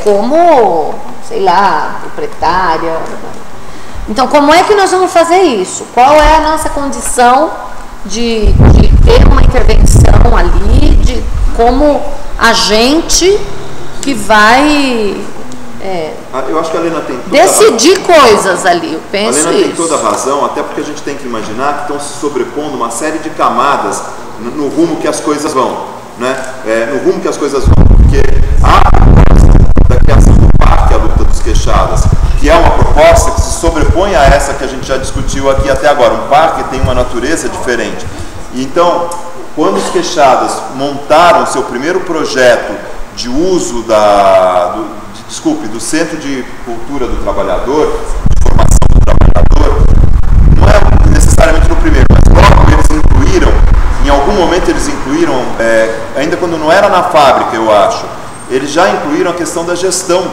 como, sei lá, proprietária. Então, como é que nós vamos fazer isso? Qual é a nossa condição de ter uma intervenção ali, de como agente que vai eu acho que a Helena tem toda decidir coisas ali, eu penso isso. A Helena tem toda a razão, até porque a gente tem que imaginar que estão se sobrepondo uma série de camadas no rumo que as coisas vão, né? No rumo que as coisas vão, porque a proposta da criação do parque, a luta dos queixadas, que é uma proposta que se sobrepõe a essa que a gente já discutiu aqui até agora. Um parque tem uma natureza diferente. E então, quando os queixadas montaram seu primeiro projeto de uso do Centro de Cultura do Trabalhador, de formação do trabalhador, não é necessariamente no primeiro, mas logo eles incluíram, em algum momento eles incluíram, ainda quando não era na fábrica, eu acho, eles já incluíram a questão da gestão.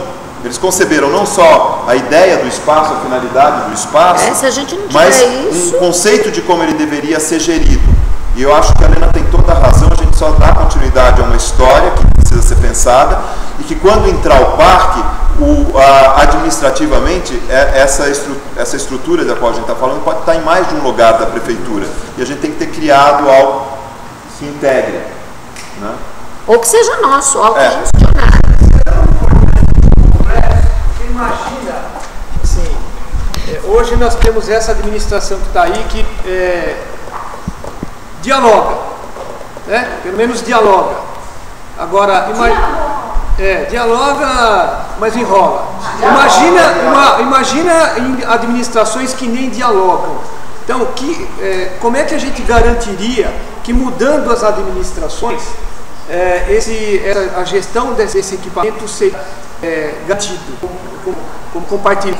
Eles conceberam não só a ideia do espaço, a finalidade do espaço, se a gente não mas isso, um conceito de como ele deveria ser gerido. E eu acho que a Helena tem toda a razão, a gente só dá continuidade a uma história que precisa ser pensada e que quando entrar o parque, administrativamente, essa estrutura da qual a gente está falando pode estar em mais de um lugar da prefeitura. E a gente tem que ter criado algo que se integre, né? Ou que seja nosso, algo gestionário. Você imagina, assim, hoje nós temos essa administração que está aí que dialoga, né? Pelo menos dialoga. Agora, dialoga, mas enrola. Imagina em administrações que nem dialogam. Então, como é que a gente garantiria que mudando as administrações, a gestão desse equipamento seja garantida, como compartilhar?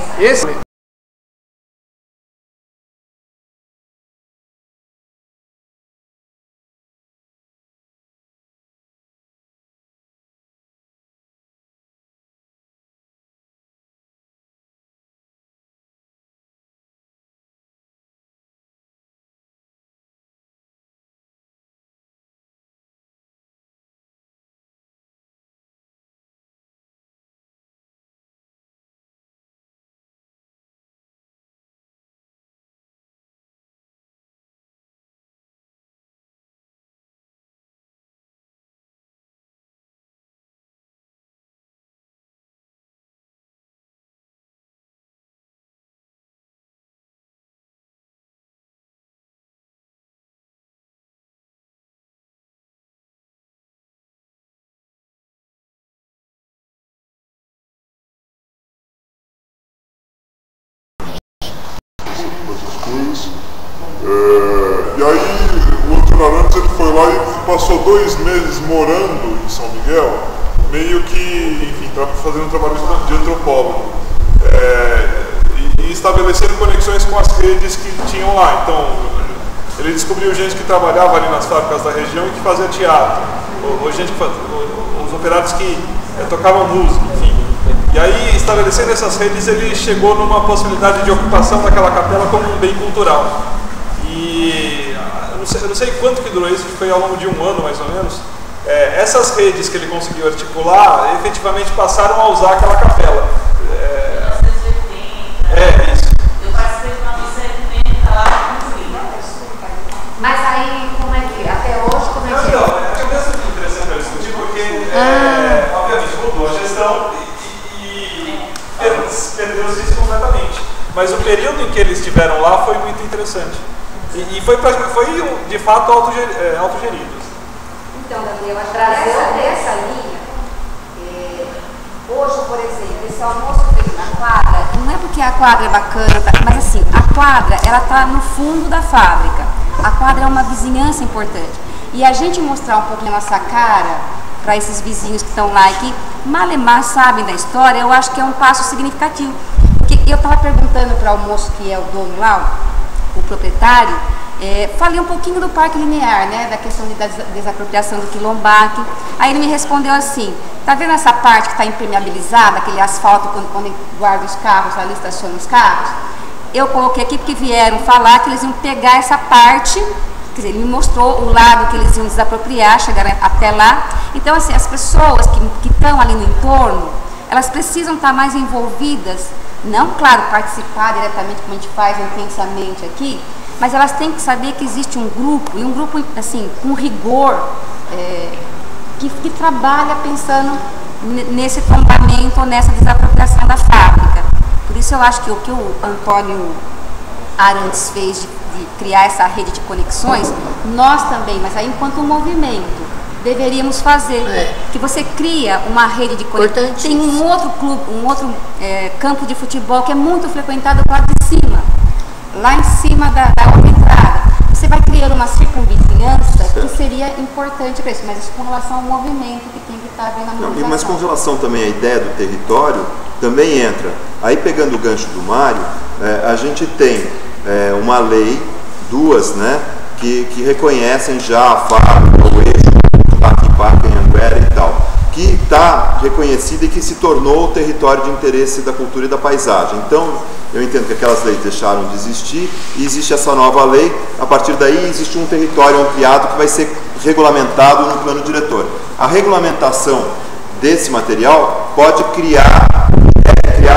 E aí o Antônio Arantes ele foi lá e passou 2 meses morando em São Miguel, meio que, enfim, fazendo um trabalho de antropólogo, e estabelecendo conexões com as redes que tinham lá. Então ele descobriu gente que trabalhava ali nas fábricas da região e que fazia teatro, ou gente os operários que tocavam música, enfim. E aí, estabelecendo essas redes, ele chegou numa possibilidade de ocupação daquela capela como um bem cultural. E eu não sei quanto que durou isso, que foi ao longo de 1 ano mais ou menos. Essas redes que ele conseguiu articular, efetivamente passaram a usar aquela capela. Isso. Eu participei de uma missa ecumênica lá no Rio. Mas aí, como é que, até hoje, como é que... Não, é mesmo interessante para discutir, porque, obviamente, mudou a gestão e perdeu-se isso completamente. Mas o período em que eles estiveram lá foi muito interessante. E foi de fato autogerido. Então, Gabriela, trazendo essa linha, hoje, por exemplo, esse almoço feito na quadra, não é porque a quadra é bacana, mas assim, a quadra, ela está no fundo da fábrica. A quadra é uma vizinhança importante. E a gente mostrar um pouquinho a nossa cara para esses vizinhos que estão lá e que malemar sabem da história, eu acho que é um passo significativo. Porque eu estava perguntando para o moço que é o dono lá, o proprietário, falei um pouquinho do Parque Linear, né, da questão da desapropriação do quilombaque. Aí ele me respondeu assim: tá vendo essa parte que está impermeabilizada, aquele asfalto quando guarda os carros, ali estaciona os carros? Eu coloquei aqui porque vieram falar que eles iam pegar essa parte, quer dizer, ele me mostrou o lado que eles iam desapropriar, chegaram até lá. Então, assim, as pessoas que estão ali no entorno, elas precisam estar mais envolvidas, não, claro, participar diretamente como a gente faz intensamente aqui, mas elas têm que saber que existe um grupo, e um grupo assim, com rigor, que trabalha pensando nesse tombamento ou nessa desapropriação da fábrica. Por isso eu acho que o que o Antônio Arantes fez de criar essa rede de conexões, nós também, mas aí enquanto um movimento, deveríamos fazer. Que você cria uma rede de conexões. Tem um outro clube, campo de futebol que é muito frequentado lá de cima, lá em cima da outra entrada. Você vai criando uma circunvizinhança que seria importante para isso, mas isso com relação ao movimento que tem que estar vendo a mobilização. Mas com relação também à ideia do território, também entra. Aí pegando o gancho do Mário, a gente tem uma lei, duas, né, que reconhecem já a fábrica, o eixo, Parque, Anhanguera e tal, que está reconhecida e que se tornou o território de interesse da cultura e da paisagem. Então, eu entendo que aquelas leis deixaram de existir e existe essa nova lei. A partir daí existe um território ampliado que vai ser regulamentado no plano diretor. A regulamentação desse material pode criar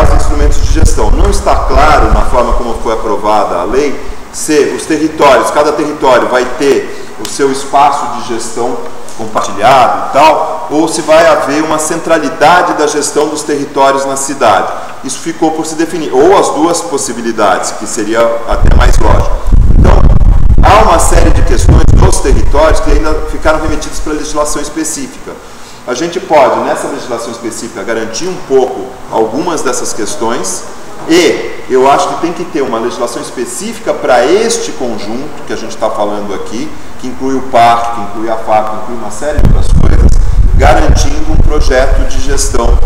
os instrumentos de gestão. Não está claro na forma como foi aprovada a lei se os territórios, cada território vai ter o seu espaço de gestão compartilhado e tal, ou se vai haver uma centralidade da gestão dos territórios na cidade. Isso ficou por se definir, ou as duas possibilidades, que seria até mais lógico. Então, há uma série de questões dos territórios que ainda ficaram remetidas para a legislação específica. A gente pode, nessa legislação específica, garantir um pouco algumas dessas questões, e eu acho que tem que ter uma legislação específica para este conjunto que a gente está falando aqui, que inclui o parque, que inclui a fábrica, que inclui uma série de outras coisas, garantindo um projeto de gestão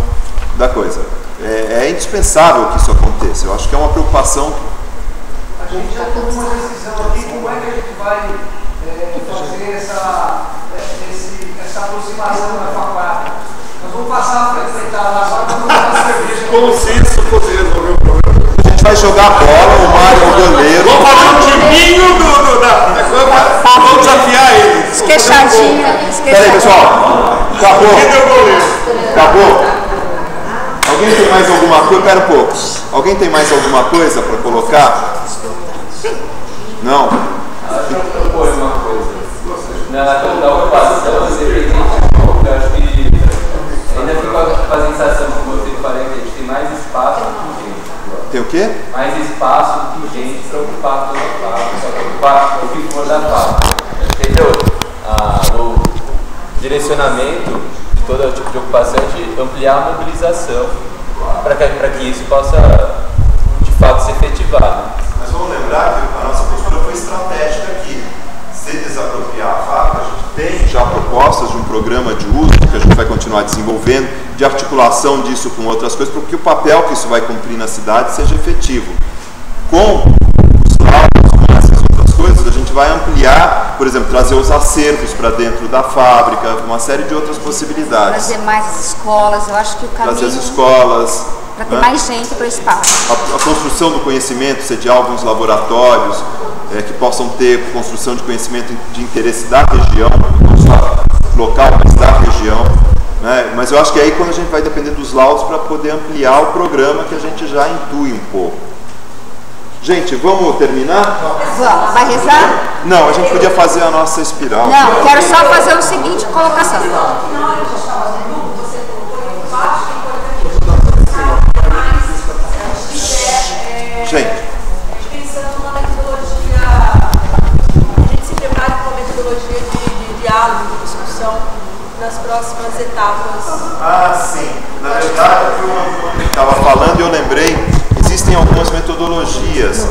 da coisa. É indispensável que isso aconteça. Eu acho que é uma preocupação. A gente já tomou uma decisão aqui, como é que a gente vai fazer essa aproximação da faculdade. Nós vamos passar a frequentar lá, agora vamos tomar cerveja. Como se isso fosse resolver o problema. A gente vai jogar bola, o Mário é o goleiro. Vamos fazer um timinho vamos desafiar ele. Esquechadinha. Peraí, pessoal. Acabou. Acabou. Alguém tem mais alguma coisa? Pera um pouco. Alguém tem mais alguma coisa para colocar? Não? Eu propor uma coisa. Na ocupação, independente de pouco, eu acho que ainda fica com a sensação, como eu sempre falei, que a gente tem mais espaço do que gente. Tem o quê? Mais espaço do que gente para ocupar toda a fábrica, só para ocupar o que for da fábrica. Entendeu? O direcionamento de todo tipo de ocupação é de ampliar a mobilização para que isso possa, de fato, se efetivar. Né? Mas vamos lembrar que a nossa postura foi estratégica aqui. Se desapropriar a fábrica, a gente tem já propostas de um programa de uso que a gente vai continuar desenvolvendo, de articulação disso com outras coisas, porque o papel que isso vai cumprir na cidade seja efetivo. Com os laudos, com essas outras coisas, a gente vai ampliar, por exemplo, trazer os acervos para dentro da fábrica, uma série de outras possibilidades. Trazer mais as escolas, eu acho que o caminho... Trazer as escolas... Para ter mais gente para o espaço. A construção do conhecimento, sediar alguns laboratórios que possam ter construção de conhecimento de interesse da região, não só local, mas da região. Né? Mas eu acho que aí quando a gente vai depender dos laudos para poder ampliar o programa que a gente já intui um pouco. Gente, vamos terminar? Vamos. Vai rezar? Não, a gente podia fazer a nossa espiral. Não, quero só fazer o seguinte colocação. Gente. Pensando numa metodologia, a gente se prepara para uma metodologia de diálogo, de discussão nas próximas etapas. Ah, sim. Na verdade, o que estava falando e eu lembrei, existem algumas metodologias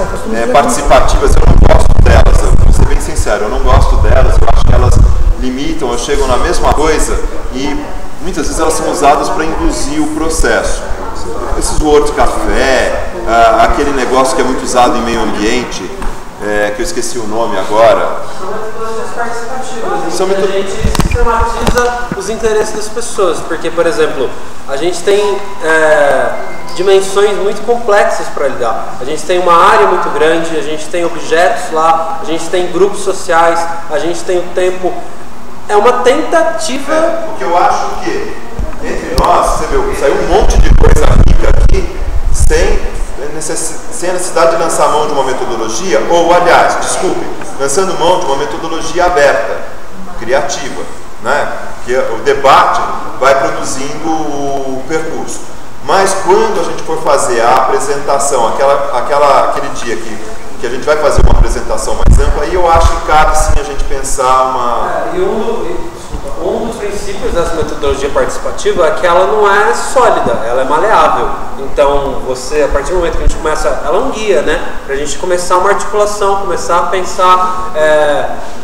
participativas, eu não gosto delas, eu vou ser bem sincero, eu não gosto delas, eu acho que elas limitam, ou chegam na mesma coisa e muitas vezes elas são usadas para induzir o processo. Esses Word Café, aquele negócio que é muito usado em meio ambiente, que eu esqueci o nome agora. A gente sistematiza os interesses das pessoas, porque, por exemplo, a gente tem dimensões muito complexas para lidar. A gente tem uma área muito grande, a gente tem objetos lá, a gente tem grupos sociais, a gente tem o tempo. É uma tentativa. Porque eu acho que entre nós, você viu, saiu um monte de sem a necessidade de lançar mão de uma metodologia, ou, aliás, desculpe, lançando mão de uma metodologia aberta, criativa, né? Que o debate vai produzindo o percurso. Mas quando a gente for fazer a apresentação, aquele dia que a gente vai fazer uma apresentação mais ampla, aí eu acho que cabe sim a gente pensar uma... Um dos princípios dessa metodologia participativa é que ela não é sólida, ela é maleável. Então, você, a partir do momento que a gente começa, ela é um guia, né? Para a gente começar uma articulação, começar a pensar.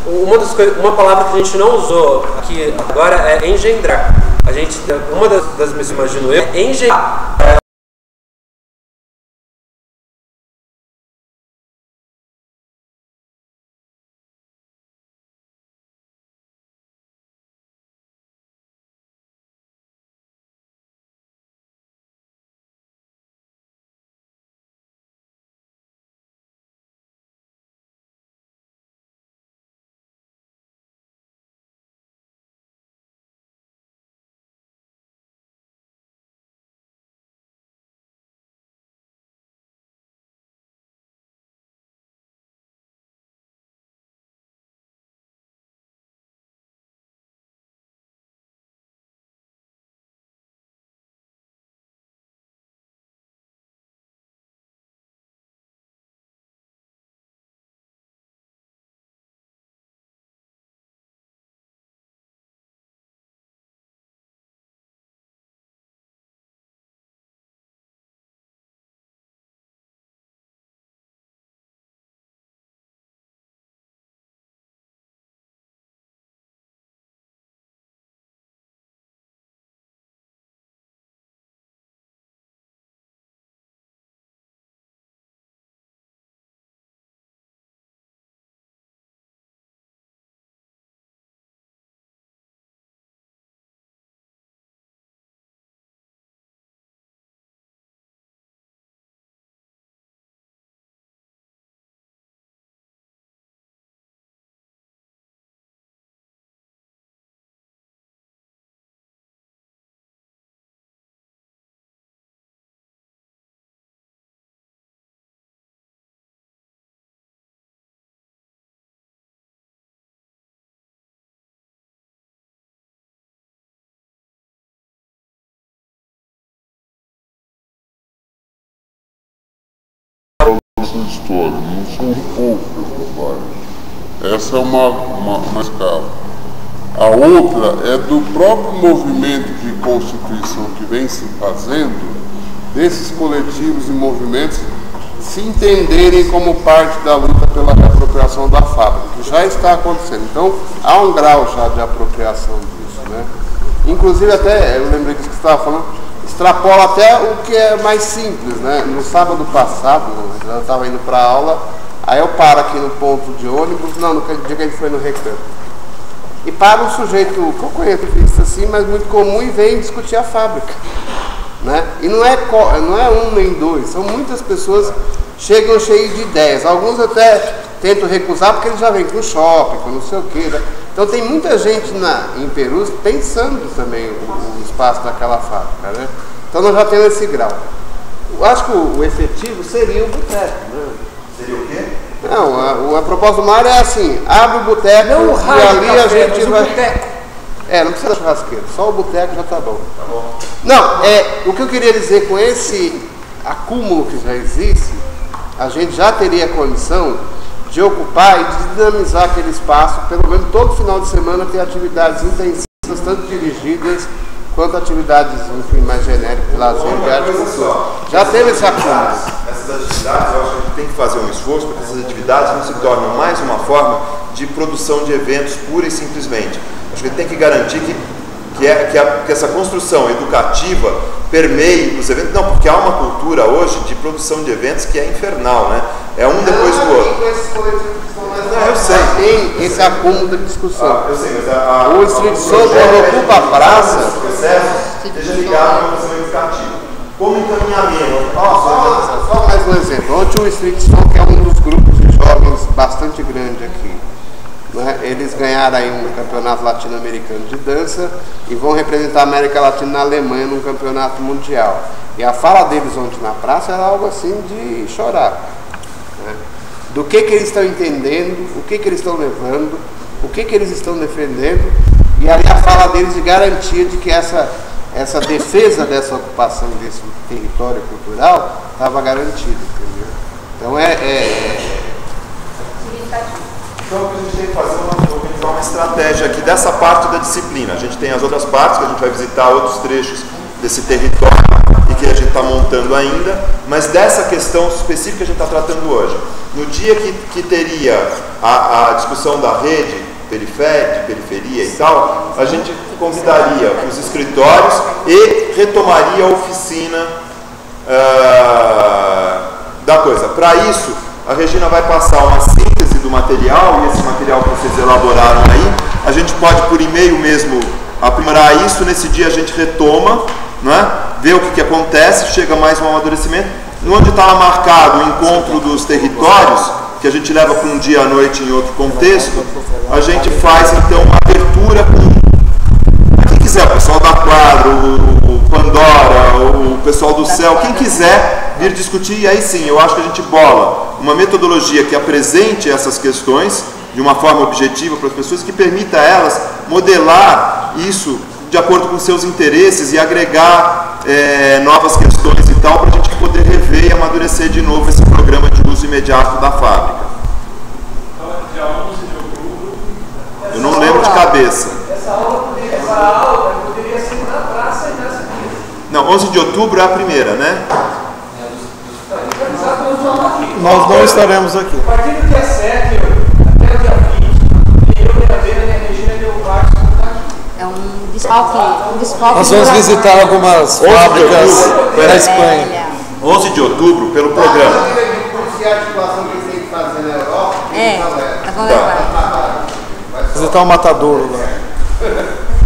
Uma palavra que a gente não usou aqui agora é engendrar. Uma das missões, imagino eu, é engendrar. História, não são poucas batalhas. Essa é uma escala. A outra é do próprio movimento de constituição que vem se fazendo, desses coletivos e movimentos se entenderem como parte da luta pela reapropriação da fábrica, que já está acontecendo. Então, há um grau já de apropriação disso, né? Inclusive, até, eu lembrei disso que você estava falando, extrapola até o que é mais simples, né? No sábado passado, eu estava indo para a aula, aí eu paro aqui no ponto de ônibus, no dia que a gente foi no Recanto, e para um sujeito que eu conheço isso assim, mas muito comum, e vem discutir a fábrica, né? E não é um nem dois, são muitas pessoas chegam cheios de ideias, alguns até tentam recusar porque eles já vêm com shopping, com não sei o que, né? Então tem muita gente em Perus pensando também o espaço daquela fábrica, né? Então nós já temos esse grau. Eu acho que o efetivo seria o boteco, né? Seria o quê? Não, a proposta do Mário é assim, abre o boteco e ali a gente vai... não precisa da churrasqueira, só o boteco já tá bom. Tá bom. Não, o que eu queria dizer com esse acúmulo que já existe, a gente já teria condição de ocupar e de dinamizar aquele espaço, pelo menos todo final de semana ter atividades intensivas, tanto dirigidas quanto atividades, enfim, mais genéricas, de lazer, de arte e cultura. Já teve esse acúmulo. Essas atividades, eu acho que a gente tem que fazer um esforço para que essas atividades não se tornem mais uma forma de produção de eventos pura e simplesmente. Acho que a gente tem que garantir que essa construção educativa permeie os eventos. Não, porque há uma cultura hoje de produção de eventos que é infernal, né? É um depois do outro. Eu sei. Tem esse acúmulo de discussão. Eu sei, mas o Street Soul, quando ocupa a praça, esteja ligado à produção educativa. Como encaminhamento. Só mais um exemplo. Ontem o Street Soul, que é um dos grupos de jovens bastante grande aqui, né? Eles ganharam aí um campeonato latino-americano de dança e vão representar a América Latina na Alemanha num campeonato mundial. E a fala deles ontem na praça era algo assim de chorar, né? Do que eles estão entendendo, o que eles estão levando, o que eles estão defendendo, e ali a fala deles de garantia de que essa defesa dessa ocupação desse território cultural estava garantida, entendeu? Então Então o que a gente tem que fazer é organizar uma estratégia aqui dessa parte da disciplina. A gente tem as outras partes, que a gente vai visitar outros trechos desse território e que a gente está montando ainda, mas dessa questão específica que a gente está tratando hoje. No dia que teria a discussão da rede de periferia e tal, a gente convidaria os escritórios e retomaria a oficina da coisa. Para isso, a Regina vai passar uma síntese do material, e esse material que vocês elaboraram aí, a gente pode por e-mail mesmo aprimorar isso. Nesse dia a gente retoma, né, vê o que acontece, chega mais um amadurecimento. Onde estava marcado o encontro dos territórios, que a gente leva para um dia à noite em outro contexto, a gente faz então uma abertura com quem quiser, o pessoal da quadra, o Pandora, o pessoal do céu, quem quiser vir discutir. E aí sim, eu acho que a gente bola uma metodologia que apresente essas questões de uma forma objetiva para as pessoas, que permita a elas modelar isso de acordo com seus interesses e agregar novas questões e tal, para a gente poder rever e amadurecer de novo esse programa de uso imediato da fábrica. Eu não lembro de cabeça. Essa aula poderia ser na praça e nessa aqui. Não, 11 de outubro é a primeira, né? Nós não estaremos aqui. A partir do dia 7 até o dia 20, eu, Brincadeira, a Regina e o Marcos vão estar aqui. É um desfalque. Nós vamos visitar algumas fábricas da Espanha. 11 de outubro, pelo programa. a articulação que eles têm que fazer na Europa. Visitar o matadouro lá.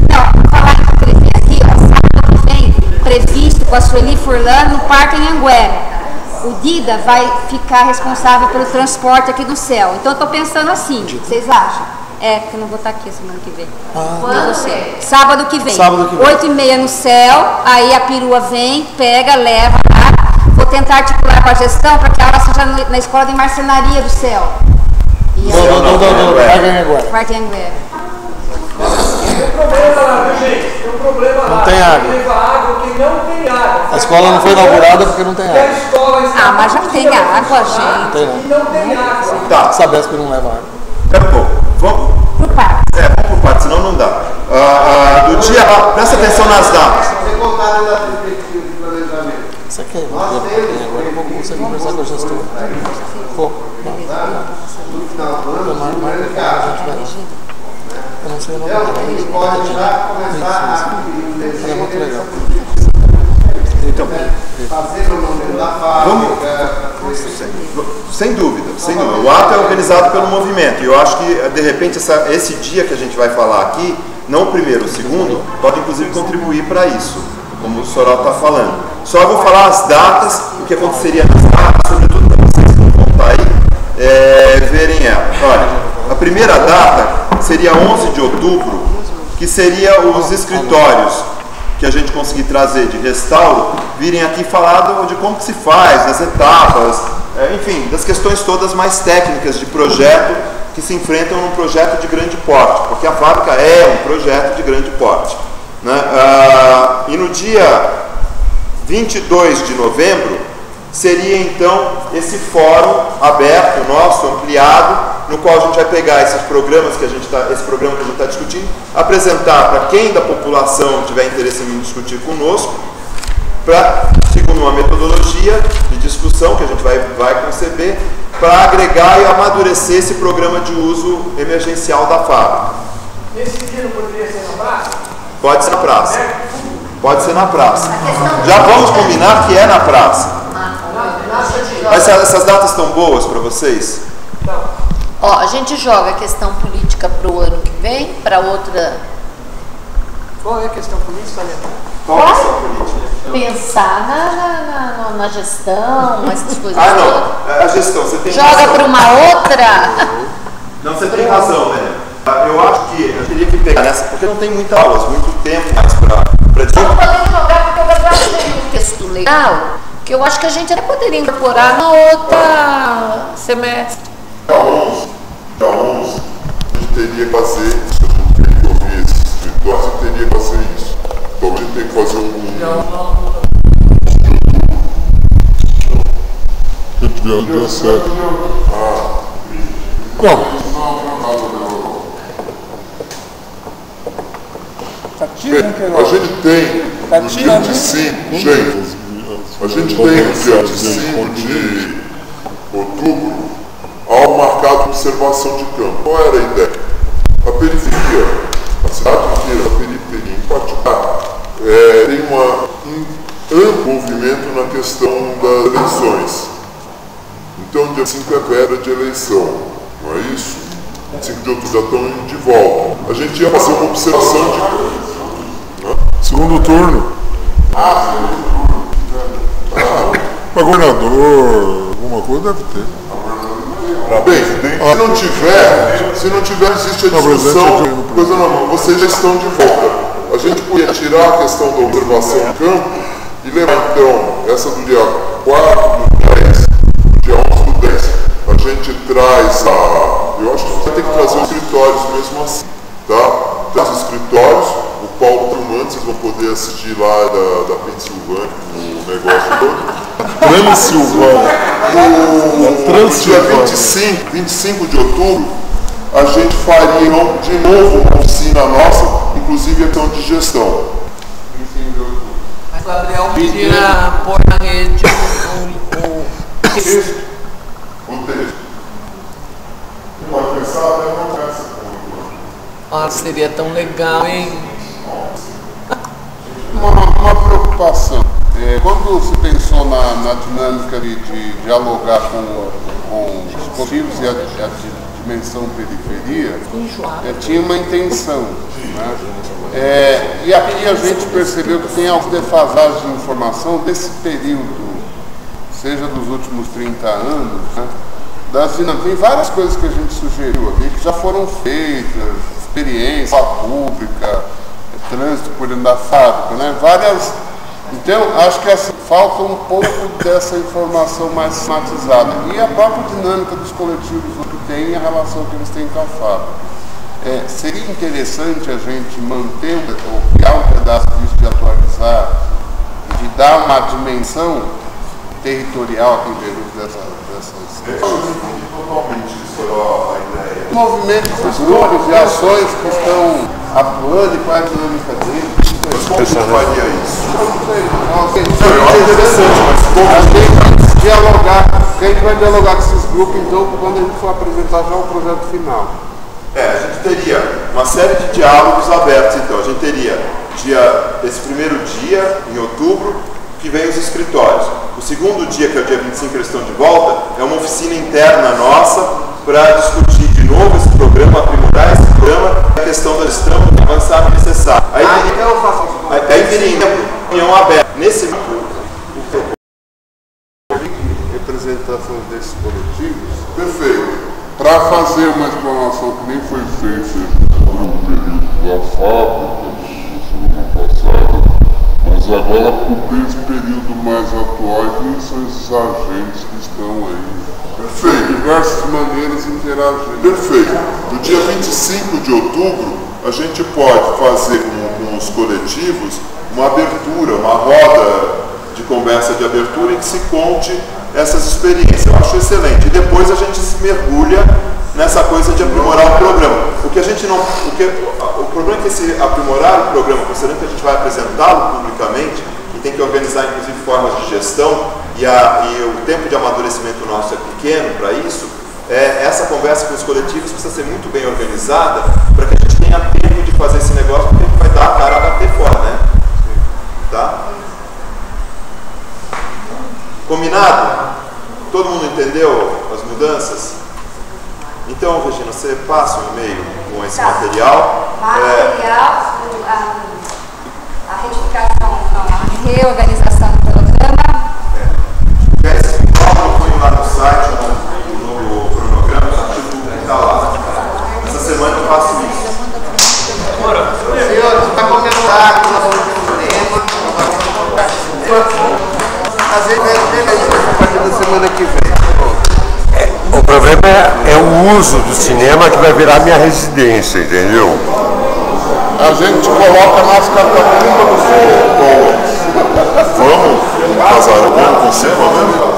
Não, falar em entrevista aqui, ó, sábado que vem, previsto com a Sueli Furlan no Parque Anhanguera. O Dida vai ficar responsável pelo transporte aqui do céu. Então eu estou pensando assim, vocês acham? Que eu não vou estar aqui semana que vem. Quando? Sábado que vem. Sábado que vem. 8h30 no céu, aí a perua vem, pega, leva lá. Vou tentar articular com a gestão para que a aula seja na escola de marcenaria do céu. Não, Parque Anhanguera. Tem um problema lá, viu, gente? Tem um problema lá. Não tem água. Leva água que não tem água. A escola não foi inaugurada porque não tem E a água. escola está Mas já tem água, gente. Tem, e não tem água. Tá, Sabesp não leva água. daqui a pouco. Vamos. Pro parque. Vamos por parte, senão não dá. Do dia, presta atenção nas datas. Você contar da perspectiva de planejamento. Isso aqui é agora eu vou conseguir conversar com a gestora. No final do ano, Eu não sei o nome então, a dela. gente pode já começar a Ela é muito legal. Então, fazer o nome da fábrica. sem dúvida, sem dúvida. O ato é organizado pelo movimento. E eu acho que, de repente, esse dia que a gente vai falar aqui, não o primeiro, o segundo, pode inclusive contribuir para isso, como o Sorol está falando. Só eu vou falar as datas, o que aconteceria nas datas, sobretudo para vocês que vão estar aí, verem ela. Olha, a primeira data seria 11 de outubro, que seria os escritórios que a gente conseguir trazer de restauro, virem aqui falar de como que se faz, das etapas, enfim, das questões todas mais técnicas de projeto que se enfrentam num projeto de grande porte, porque a fábrica é um projeto de grande porte, né? E no dia 22 de novembro seria então esse fórum aberto, nosso, ampliado, no qual a gente vai pegar esses programas que a gente esse programa que a gente está discutindo, apresentar para quem da população tiver interesse em discutir conosco, segundo uma metodologia de discussão que a gente vai conceber, para agregar e amadurecer esse programa de uso emergencial da fábrica. Esse dia não poderia ser na praça? Pode ser na praça. Pode ser na praça. Já vamos combinar que é na praça. Mas essas datas estão boas para vocês? Ó, a gente joga a questão política para o ano que vem, para outra. Qual é a questão política, Leandro? Qual a questão política? Pensar na gestão, essas coisas. Não, a gestão, você tem joga razão. para uma outra. Não, você tem razão, né? Eu acho que eu teria que pegar nessa, porque não tem muitas aulas, muito tempo mais para Não podemos jogar porque o Gabriel tem um texto ler. legal, que eu acho que a gente até poderia incorporar na outra semestre. Dia 11, a gente teria que fazer isso. A gente tem que ouvir esses escritórios, a gente teria que fazer isso. Então a gente tem que fazer dia 7. Como? A gente tem no dia 25, gente, a gente tem no dia 25 de outubro ao marcado de observação de campo. Qual era a ideia? A periferia, a cidade inteira, a periferia em particular, tem um amplo movimento na questão das eleições. Então, dia 5 é véspera de eleição, não é isso? 5 de outubro já estão indo de volta. A gente ia fazer uma observação de... Segundo turno. Para governador, alguma coisa deve ter. Bem, se não tiver, existe a discussão, coisa normal. Vocês já estão de volta. A gente podia tirar a questão da observação em campo e levar então essa do dia 4 do 10, do dia 11 do 10. A gente traz eu acho que você tem que trazer os escritórios mesmo assim, tá? Traz os escritórios, o Paulo Trumano, vocês vão poder assistir lá da Pensilvânia, o negócio todo. Transilvânia. No dia 25 de outubro, a gente faria de novo uma oficina nossa, inclusive a questão de gestão. 25 de outubro. Mas o Gabriel podia pôr na rede o texto. Pode pensar até não peça. Nossa, seria tão legal, hein? Uma preocupação. Quando se pensou na dinâmica de dialogar com os motivos e a dimensão periferia, tinha uma intenção. Né? E aqui a gente percebeu que tem algumas defasagens de informação desse período, seja dos últimos 30 anos, né? Tem várias coisas que a gente sugeriu aqui que já foram feitas, experiência pública, trânsito por dentro da fábrica, né? Então, acho que assim, falta um pouco dessa informação mais sistematizada. E a própria dinâmica dos coletivos que tem, a relação que eles têm com a fábrica. Seria interessante a gente manter, ou criar um pedaço disso de atualizar, de dar uma dimensão territorial aqui em termos dessas... Totalmente isso era a ideia. Movimentos, grupos e ações que estão atuando e qual é a dinâmica deles. Mas como você faria isso? A gente vai dialogar com esses grupos, então, quando a gente for apresentar já o projeto final. A gente teria uma série de diálogos abertos, então. A gente teria esse primeiro dia, em outubro, que vem os escritórios. O segundo dia, que é o dia 25, eles estão de volta, é uma oficina interna nossa para discutir de novo esse programa, aprimorar esse programa, a questão da gestão, avançar necessário. Aí viria uma reunião aberta. Nesse representação desses coletivos. Perfeito. Para fazer uma explanação que nem foi feita no período da fábrica, semana passada, mas agora cobrir esse período mais atual e quem são esses agentes que estão aí. Perfeito. De diversas maneiras interagindo. Perfeito. No dia 25 de outubro, a gente pode fazer com os coletivos uma abertura, uma roda de conversa de abertura em que se conte essas experiências. Eu acho excelente. E depois a gente se mergulha nessa coisa de aprimorar o programa. O problema é que esse aprimorar o programa, considerando que a gente vai apresentá-lo publicamente e tem que organizar inclusive formas de gestão e o tempo de amadurecimento nosso é pequeno para isso, essa conversa com os coletivos precisa ser muito bem organizada para que a gente tenha tempo de fazer esse negócio, porque a gente vai dar a cara a bater fora, né? Tá? Combinado? Todo mundo entendeu as mudanças? Então, Regina, você passa um e-mail com esse material. A retificação, a reorganização do programa. Põe lá no site, no cronograma, está lá. Essa semana eu faço isso. Senhores, para começar, nós vamos ter um tema. que vem. O problema é o uso do cinema que vai virar minha residência, entendeu? A gente coloca nas catacumbas dos boas. Vamos, Casara, vamos com você, mesmo?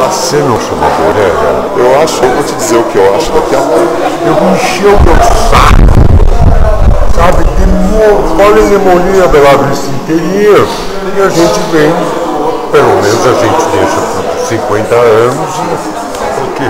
Você não chama Orelha? Eu acho, eu vou te dizer o que eu acho daqui a pouco. Eu encheu o meu saco, sabe, de polinemonia pela vista inteirinha. E a gente vem, pelo menos a gente deixa por 50 anos, porque